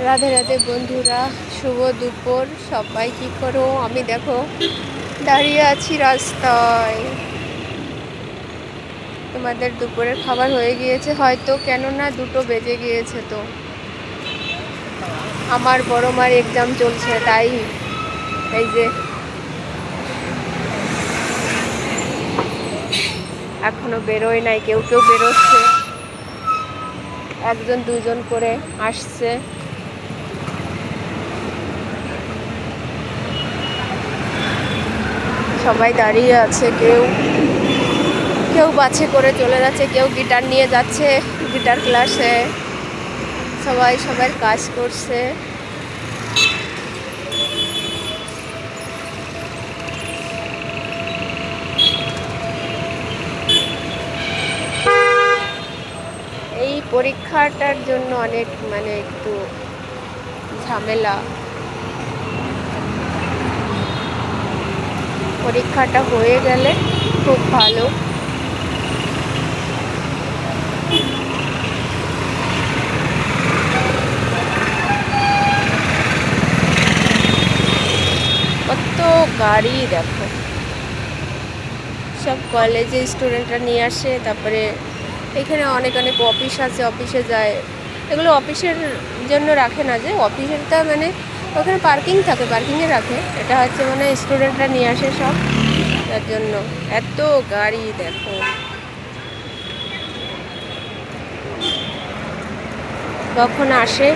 রাধে রাধে বন্ধুরা, শুভ দুপুর। সবাই কি করো? আমি দেখো দাঁড়িয়ে আছি রাস্তায়। তোমাদের দুপুরের খাবার হয়ে গিয়েছে হয়তো, কেননা 2টো বেজে গিয়েছে। তো আমার বড় মার এক্সাম চলছে, তাই এই যে এখনো বেরোয় নাই, কেউ কেউ বেরোচ্ছে, 1জন 2জন করে আসছে। সবাই দাঁড়িয়ে আছে, কেউ কেউ বাসে করে চলে যাচ্ছে, কেউ গিটার নিয়ে যাচ্ছে গিটার ক্লাসে। সবাই সবার কাজ করছে। এই পরীক্ষাটার জন্য অনেক একটু ঝামেলা। পরীক্ষাটা হয়ে গেলে খুব ভালো। কত গাড়ি দেখো, সব কলেজে স্টুডেন্টরা নিয়ে আসে। তারপরে এখানে অনেক অনেক অফিস আছে, অফিসে যায়। এগুলো অফিসের জন্য রাখে না, যে অফিসেরটা ওখানে পার্কিং থাকে, পার্কিংয়ে রাখে। এটা হচ্ছে স্টুডেন্টরা নিয়ে আসে সব, তার জন্য এত গাড়ি দেখো। কখন আসে,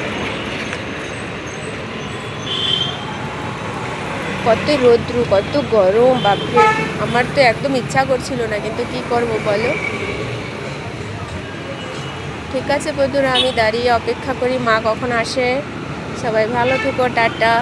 কত রৌদ্র, কত গরম, বাপরে। আমার তো একদম ইচ্ছা করছিল না, কিন্তু কি করব বলো। ঠিক আছে বন্ধুরা, আমি দাঁড়িয়ে অপেক্ষা করি মা কখন আসে। সবাই ভালো থেকো, টাটা।